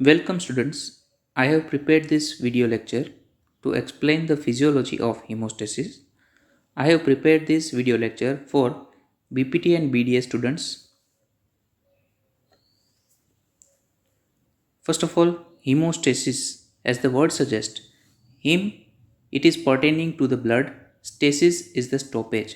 Welcome students. I have prepared this video lecture to explain the physiology of hemostasis. I have prepared this video lecture for BPT and BDA students. First of all, hemostasis, as the word suggests, hem, it is pertaining to the blood, stasis is the stoppage.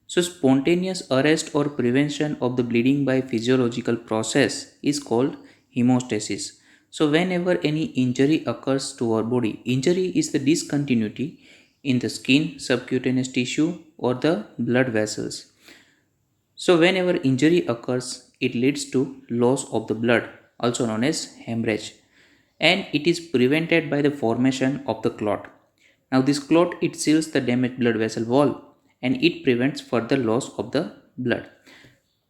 So spontaneous arrest or prevention of the bleeding by physiological process is called hemostasis. So whenever any injury occurs to our body, injury is the discontinuity in the skin, subcutaneous tissue or the blood vessels. So whenever injury occurs, it leads to loss of the blood, also known as hemorrhage, and it is prevented by the formation of the clot. Now this clot, it seals the damaged blood vessel wall and it prevents further loss of the blood.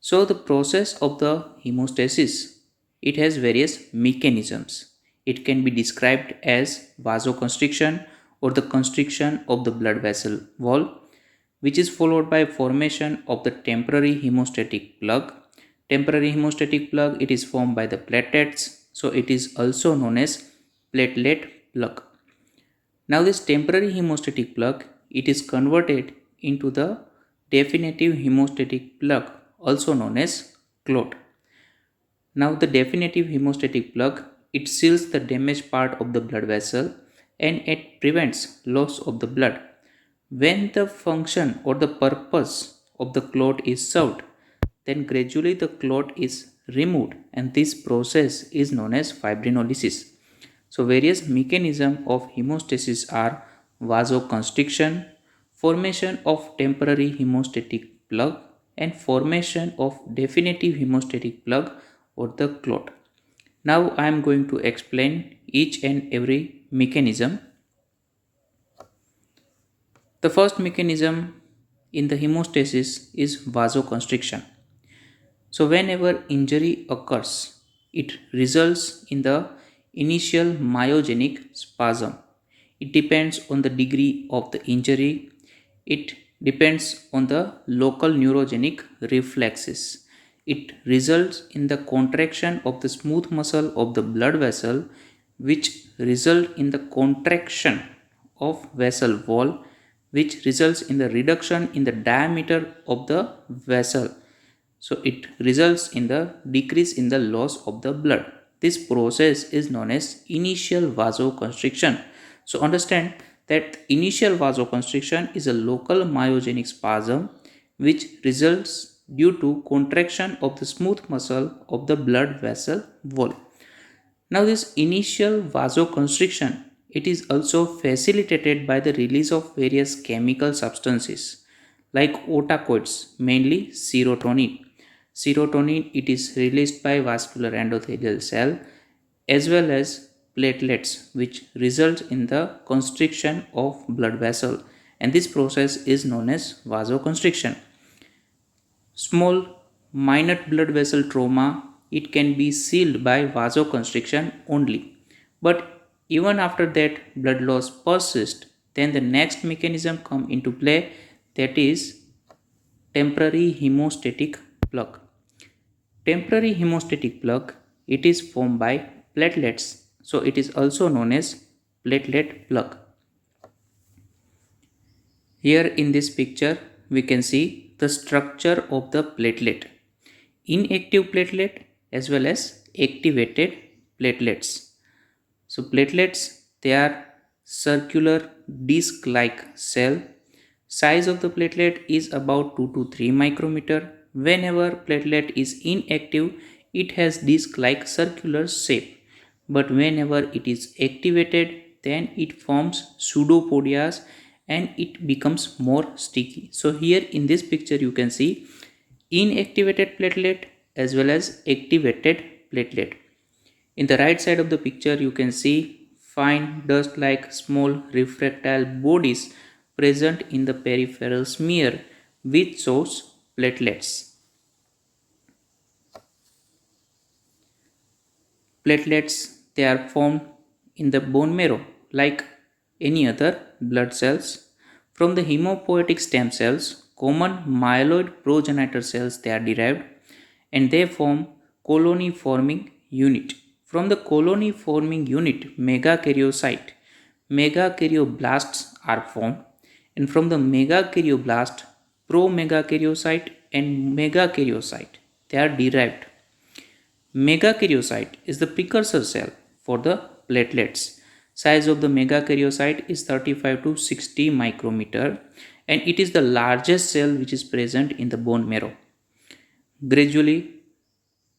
So the process of the hemostasis, it has various mechanisms. It can be described as vasoconstriction or the constriction of the blood vessel wall, which is followed by formation of the temporary hemostatic plug. Temporary hemostatic plug, it is formed by the platelets, so it is also known as platelet plug. Now this temporary hemostatic plug, it is converted into the definitive hemostatic plug, also known as clot. Now the definitive hemostatic plug, it seals the damaged part of the blood vessel and it prevents loss of the blood. When the function or the purpose of the clot is served, then gradually the clot is removed and this process is known as fibrinolysis. So various mechanisms of hemostasis are vasoconstriction, formation of temporary hemostatic plug and formation of definitive hemostatic plug or the clot. Now I am going to explain each and every mechanism. The first mechanism in the hemostasis is vasoconstriction. So whenever injury occurs, it results in the initial myogenic spasm. It depends on the degree of the injury. It depends on the local neurogenic reflexes. It results in the contraction of the smooth muscle of the blood vessel, which result in the contraction of vessel wall, which results in the reduction in the diameter of the vessel. So it results in the decrease in the loss of the blood. This process is known as initial vasoconstriction. So understand that initial vasoconstriction is a local myogenic spasm which results due to contraction of the smooth muscle of the blood vessel wall. Now this initial vasoconstriction, it is also facilitated by the release of various chemical substances like otacoids, mainly serotonin. Serotonin, it is released by vascular endothelial cell as well as platelets, which result in the constriction of blood vessel, and this process is known as vasoconstriction. Small minor blood vessel trauma, it can be sealed by vasoconstriction only. But even after that blood loss persists, then the next mechanism come into play, that is temporary hemostatic plug. Temporary hemostatic plug, it is formed by platelets, so it is also known as platelet plug. Here in this picture we can see the structure of the platelet. Inactive platelet as well as activated platelets. So platelets, they are circular disc-like cell. Size of the platelet is about 2 to 3 micrometer. Whenever platelet is inactive, it has disc-like circular shape. But whenever it is activated, then it forms pseudopodias and it becomes more sticky. So here in this picture you can see inactivated platelet as well as activated platelet. In the right side of the picture you can see fine dust like small refractile bodies present in the peripheral smear which shows platelets. Platelets, they are formed in the bone marrow like any other blood cells. From the hemopoietic stem cells, common myeloid progenitor cells, they are derived and they form colony forming unit From the colony forming unit megakaryocyte, megakaryoblasts are formed, and from the megakaryoblast, promegakaryocyte and megakaryocyte they are derived. Megakaryocyte is the precursor cell for the platelets. Size of the megakaryocyte is 35 to 60 micrometer, and it is the largest cell which is present in the bone marrow. Gradually,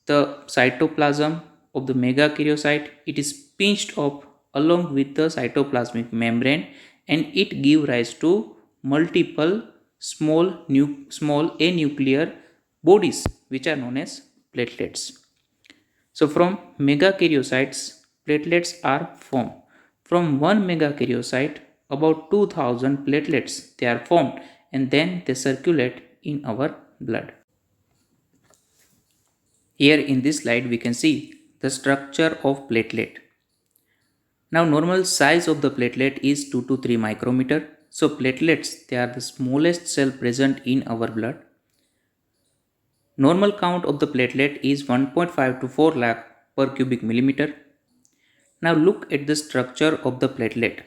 the cytoplasm of the megakaryocyte it is pinched up along with the cytoplasmic membrane, and it give rise to multiple small anuclear bodies which are known as platelets. So from megakaryocytes, platelets are formed. From one megakaryocyte, about 2000 platelets they are formed, and then they circulate in our blood. Here in this slide we can see the structure of platelet. Now normal size of the platelet is 2 to 3 micrometer. So platelets they are the smallest cell present in our blood. Normal count of the platelet is 1.5 to 4 lakh per cubic millimeter. Now look at the structure of the platelet.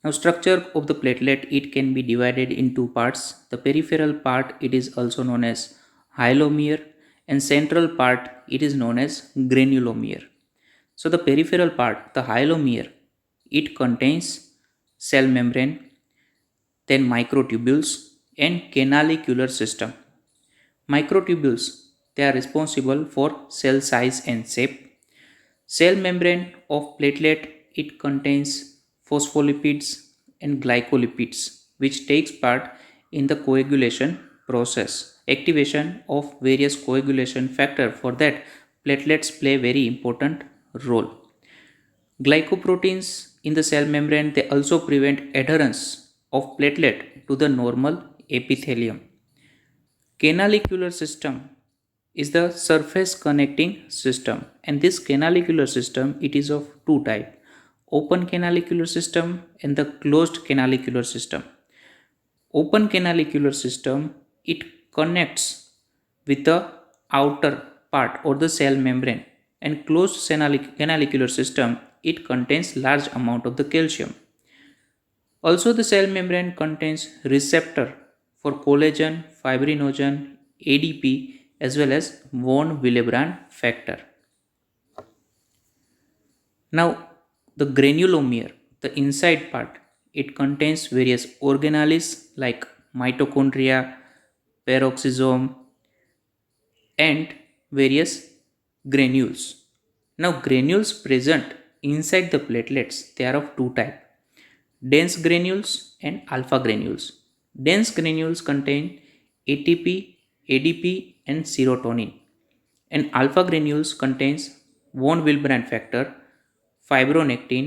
Now structure of the platelet it can be divided in two parts. The peripheral part it is also known as hyalomere, and central part it is known as granulomere. So the peripheral part, the hyalomere, it contains cell membrane, then microtubules and canalicular system. Microtubules they are responsible for cell size and shape. Cell membrane of platelet it contains phospholipids and glycolipids which takes part in the coagulation process. Activation of various coagulation factor for that platelets play very important role. Glycoproteins in the cell membrane they also prevent adherence of platelet to the normal epithelium. Canalicular system is the surface connecting system, and this canalicular system it is of two type: open canalicular system and the closed canalicular system. Open canalicular system it connects with the outer part or the cell membrane, and closed canalicular system it contains large amount of the calcium. Also the cell membrane contains receptor for collagen, fibrinogen, ADP as well as von Willebrand factor. Now the granulomere, the inside part, it contains various organelles like mitochondria, peroxisome and various granules. Now granules present inside the platelets they are of two types: dense granules and alpha granules. Dense granules contain ATP, ADP and serotonin, and alpha granules contains von Willebrand factor, fibronectin,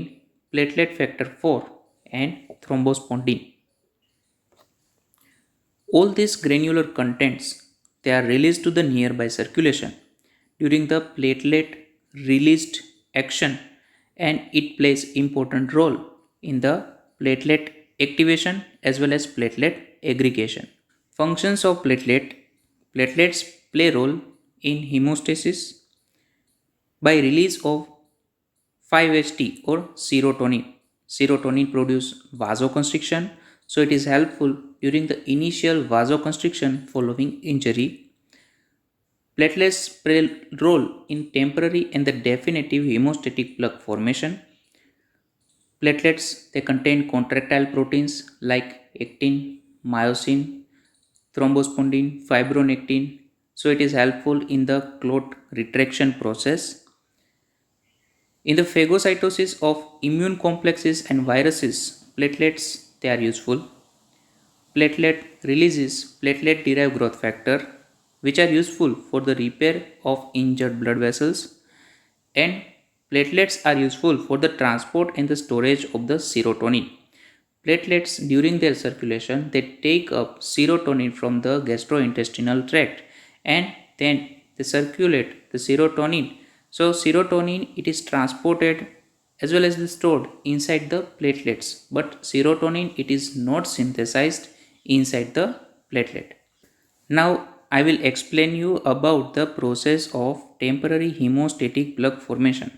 platelet factor 4 and thrombospondin. All these granular contents they are released to the nearby circulation during the platelet released action, and it plays important role in the platelet activation as well as platelet aggregation. Functions of platelets play role in hemostasis by release of 5-HT or serotonin. Serotonin produce vasoconstriction, so it is helpful during the initial vasoconstriction following injury. Platelets play role in temporary and the definitive hemostatic plug formation. Platelets they contain contractile proteins like actin, myosin, thrombospondin, fibronectin, so it is helpful in the clot retraction process. In the phagocytosis of immune complexes and viruses, platelets they are useful. Platelet releases platelet derived growth factor which are useful for the repair of injured blood vessels, and platelets are useful for the transport and the storage of the serotonin. Platelets during their circulation they take up serotonin from the gastrointestinal tract, and then they circulate the serotonin. So serotonin it is transported as well as stored inside the platelets, but serotonin it is not synthesized inside the platelet. Now I will explain you about the process of temporary hemostatic plug formation.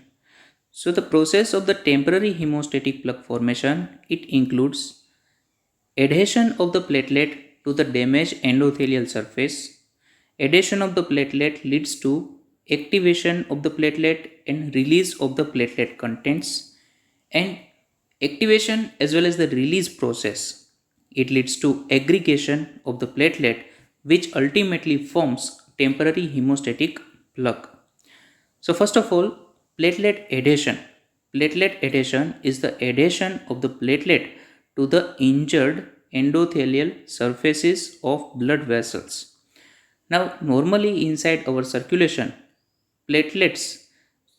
So the process of the temporary hemostatic plug formation, it includes adhesion of the platelet to the damaged endothelial surface. Adhesion of the platelet leads to activation of the platelet and release of the platelet contents, and activation as well as the release process, it leads to aggregation of the platelet, which ultimately forms temporary hemostatic plug. So first of all, platelet adhesion. Platelet adhesion is the adhesion of the platelet to the injured endothelial surfaces of blood vessels. Now, normally inside our circulation, platelets,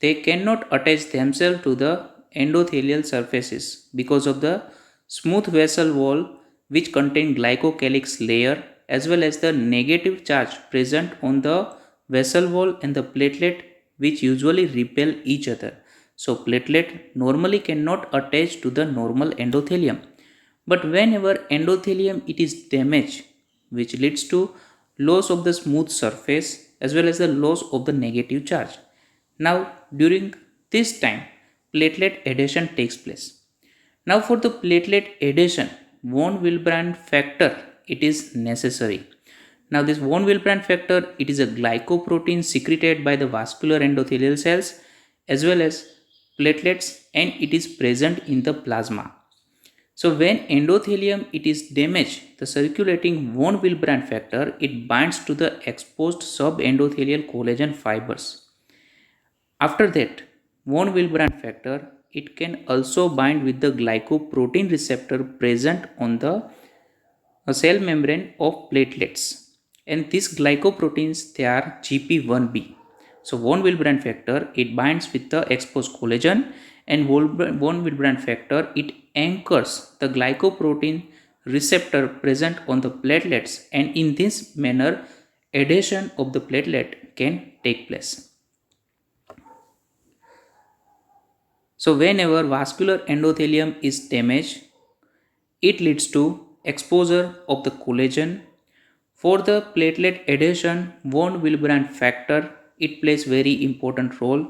they cannot attach themselves to the endothelial surfaces because of the smooth vessel wall which contain glycocalyx layer, as well as the negative charge present on the vessel wall and the platelet, which usually repel each other. So platelet normally cannot attach to the normal endothelium. But whenever endothelium it is damaged, which leads to loss of the smooth surface as well as the loss of the negative charge. Now during this time, platelet adhesion takes place. Now for the platelet adhesion, von Willebrand factor, it is necessary. Now this von Willebrand factor, it is a glycoprotein secreted by the vascular endothelial cells as well as platelets, and it is present in the plasma. So when endothelium it is damaged, the circulating von Willebrand factor, it binds to the exposed subendothelial collagen fibers. After that, von Willebrand factor, it can also bind with the glycoprotein receptor present on the cell membrane of platelets. And these glycoproteins, they are GP1B. So von Willebrand factor, it binds with the exposed collagen, and von Willebrand factor, it anchors the glycoprotein receptor present on the platelets, and in this manner adhesion of the platelet can take place. So whenever vascular endothelium is damaged, it leads to exposure of the collagen. For the platelet adhesion, von Willebrand factor, it plays very important role.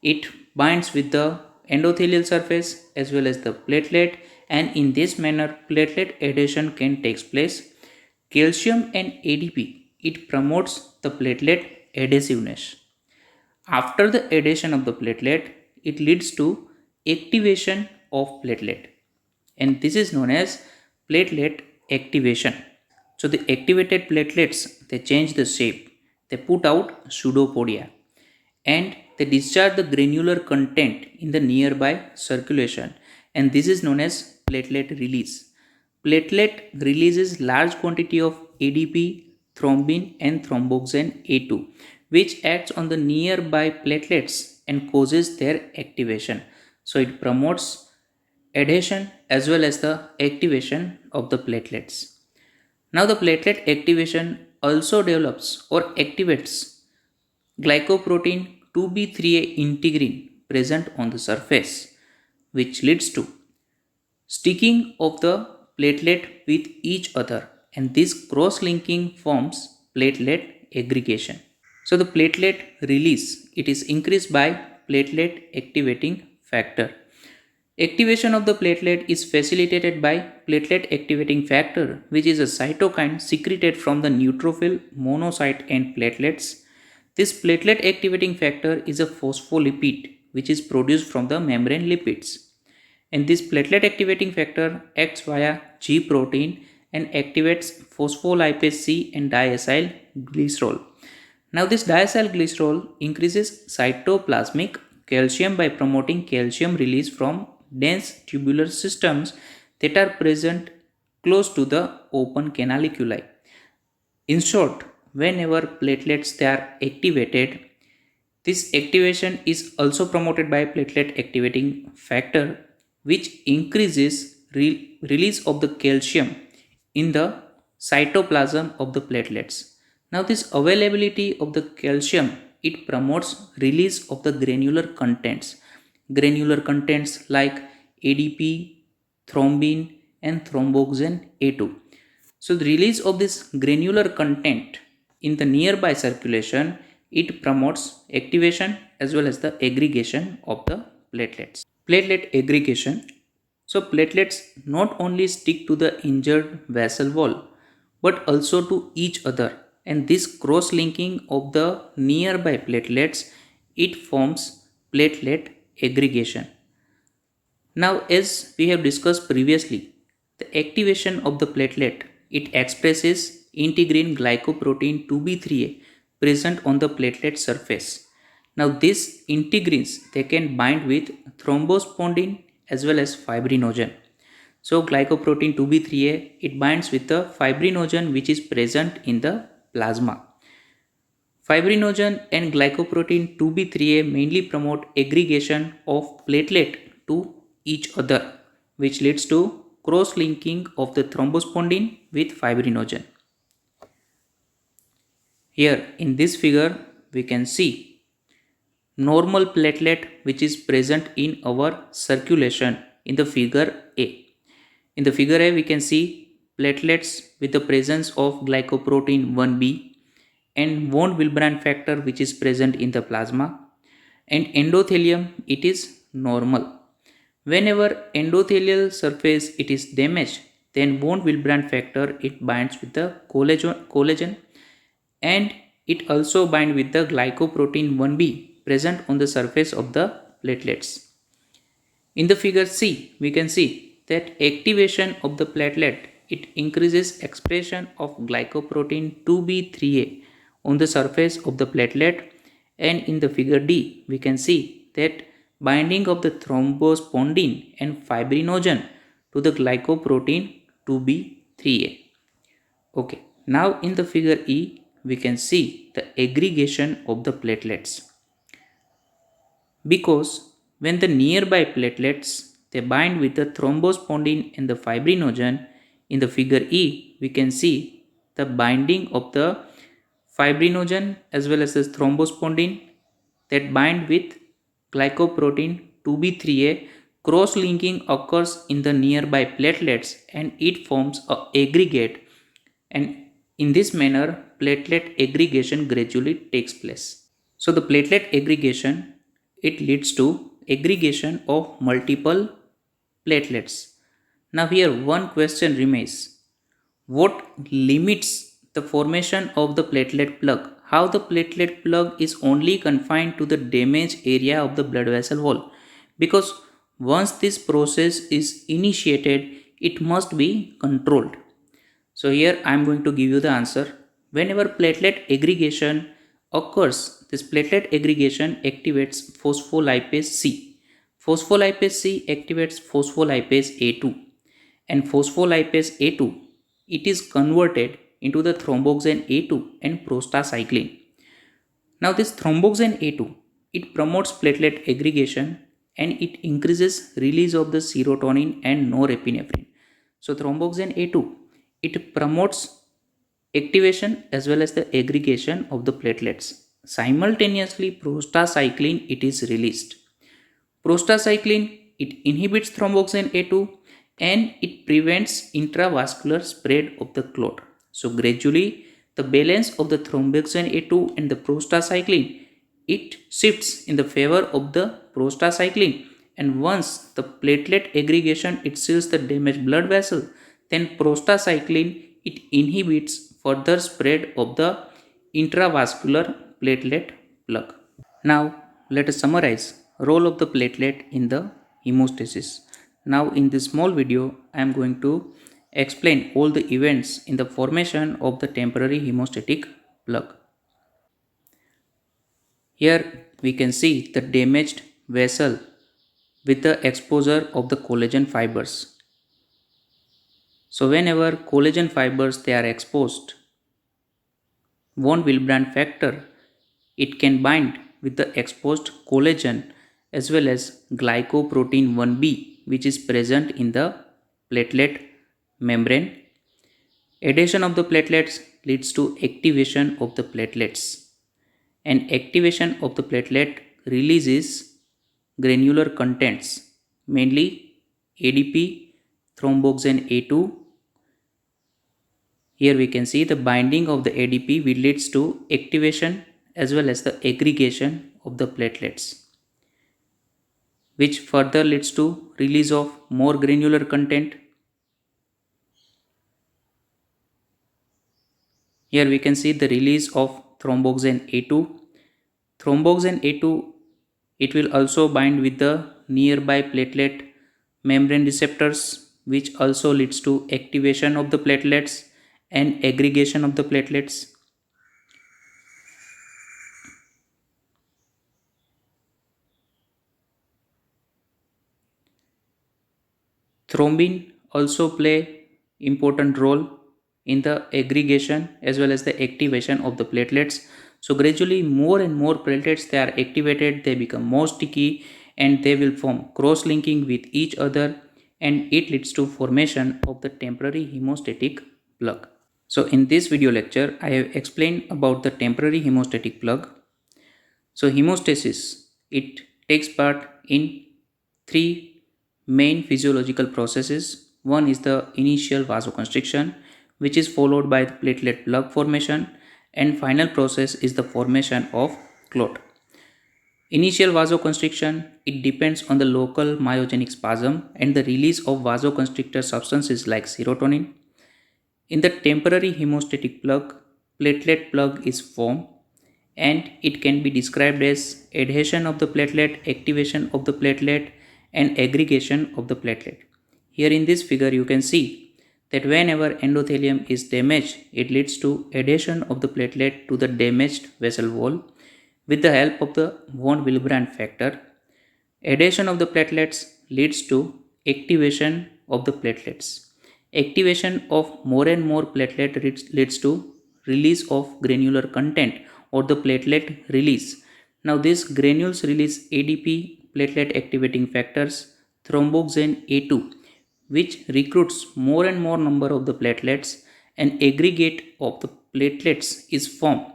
It binds with the endothelial surface as well as the platelet, and in this manner platelet adhesion can take place. Calcium and ADP, it promotes the platelet adhesiveness. After the adhesion of the platelet, it leads to activation of platelet, and this is known as platelet activation. So the activated platelets, they change the shape, they put out pseudopodia, and they discharge the granular content in the nearby circulation, and this is known as platelet release. Platelet releases large quantity of ADP, thrombin and thromboxane A2, which acts on the nearby platelets and causes their activation. So it promotes adhesion as well as the activation of the platelets. Now the platelet activation also develops or activates glycoprotein 2B3A integrin present on the surface, which leads to sticking of the platelet with each other, and this cross-linking forms platelet aggregation. So the platelet release, it is increased by platelet activating factor. Activation of the platelet is facilitated by platelet activating factor, which is a cytokine secreted from the neutrophil, monocyte and platelets. This platelet activating factor is a phospholipid which is produced from the membrane lipids. And this platelet activating factor acts via G protein and activates phospholipase C and diacyl glycerol. Now this diacyl glycerol increases cytoplasmic calcium by promoting calcium release from dense tubular systems that are present close to the open canaliculi. In short, whenever platelets they are activated, this activation is also promoted by platelet activating factor, which increases release of the calcium in the cytoplasm of the platelets. Now this availability of the calcium, it promotes release of the granular contents like ADP, thrombin and thromboxane A2. So the release of this granular content in the nearby circulation, it promotes activation as well as the aggregation of the platelets. Platelet aggregation. So platelets not only stick to the injured vessel wall but also to each other, and this cross linking of the nearby platelets, it forms platelet aggregation. Now, as we have discussed previously, the activation of the platelet, it expresses integrin glycoprotein 2b3a present on the platelet surface. Now, these integrins, they can bind with thrombospondin as well as fibrinogen. So, glycoprotein 2b3a, it binds with the fibrinogen which is present in the plasma. Fibrinogen and glycoprotein 2b3a mainly promote aggregation of platelet to each other, which leads to cross-linking of the thrombospondin with fibrinogen. Here in this figure, we can see normal platelet which is present in our circulation in the figure A. In the figure A, we can see platelets with the presence of glycoprotein 1b and von Willebrand factor which is present in the plasma, and endothelium, it is normal. Whenever endothelial surface it is damaged, then von Willebrand factor, it binds with the collagen, and it also binds with the glycoprotein 1b present on the surface of the platelets. In the figure C, we can see that activation of the platelet, it increases expression of glycoprotein 2b3a on the surface of the platelet, and in the figure D, we can see that binding of the thrombospondin and fibrinogen to the glycoprotein 2b3a. Okay, now in the figure E, we can see the aggregation of the platelets, because when the nearby platelets, they bind with the thrombospondin and the fibrinogen, in the figure E, we can see the binding of the fibrinogen as well as the thrombospondin that bind with glycoprotein 2b3a. Cross linking occurs in the nearby platelets and it forms a aggregate, and in this manner platelet aggregation gradually takes place. So the platelet aggregation, it leads to aggregation of multiple platelets. Now here one question remains: what limits the formation of the platelet plug? How the platelet plug is only confined to the damaged area of the blood vessel wall? Because once this process is initiated, it must be controlled. So here I am going to give you the answer. Whenever platelet aggregation occurs, this platelet aggregation activates phospholipase C. Phospholipase C activates phospholipase A2, and phospholipase A2, it is converted into the thromboxane A2 and prostacyclin. Now this thromboxane A2, it promotes platelet aggregation and it increases release of the serotonin and norepinephrine. So thromboxane A2, it promotes activation as well as the aggregation of the platelets. Simultaneously prostacyclin, it is released. Prostacyclin, it inhibits thromboxane A2 and it prevents intravascular spread of the clot. So gradually the balance of the thromboxane A2 and the prostacyclin, it shifts in the favor of the prostacyclin, and once the platelet aggregation it seals the damaged blood vessel, then prostacyclin, it inhibits further spread of the intravascular platelet plug. Now let us summarize role of the platelet in the hemostasis. Now in this small video I am going to explain all the events in the formation of the temporary hemostatic plug. Here we can see the damaged vessel with the exposure of the collagen fibers. So whenever collagen fibers they are exposed, von Willebrand factor, it can bind with the exposed collagen as well as glycoprotein 1b which is present in the platelet membrane. Adhesion of the platelets leads to activation of the platelets, and activation of the platelet releases granular contents, mainly ADP, thromboxane A2. Here we can see the binding of the ADP which leads to activation as well as the aggregation of the platelets. which further leads to release of more granular content. Here we can see the release of thromboxane A2. Thromboxane A2, it will also bind with the nearby platelet membrane receptors, which also leads to activation of the platelets and aggregation of the platelets. Thrombin also play important role in the aggregation as well as the activation of the platelets. So gradually more and more platelets they are activated, they become more sticky and they will form cross linking with each other, and it leads to formation of the temporary hemostatic plug. So in this video lecture I have explained about the temporary hemostatic plug. So hemostasis, it takes part in three main physiological processes. One is the initial vasoconstriction, which is followed by the platelet plug formation, and final process is the formation of clot. Initial vasoconstriction, it depends on the local myogenic spasm and the release of vasoconstrictor substances like serotonin. In the temporary hemostatic plug, platelet plug is formed and it can be described as adhesion of the platelet, activation of the platelet and aggregation of the platelet. Here in this figure you can see that whenever endothelium is damaged, it leads to adhesion of the platelet to the damaged vessel wall with the help of the von Willebrand factor. Adhesion of the platelets leads to activation of the platelets. Activation of more and more platelet leads to release of granular content or the platelet release. Now these granules release ADP, platelet activating factors, thromboxane A2, which recruits more and more number of the platelets, and aggregate of the platelets is formed,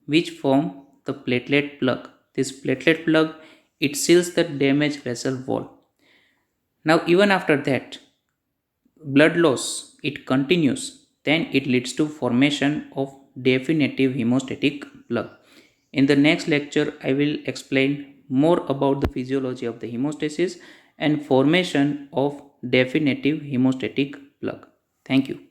which form the platelet plug. This platelet plug, it seals the damaged vessel wall. Now even after that, blood loss it continues, then it leads to formation of definitive hemostatic plug. In the next lecture I will explain more about the physiology of the hemostasis and formation of definitive hemostatic plug. Thank you.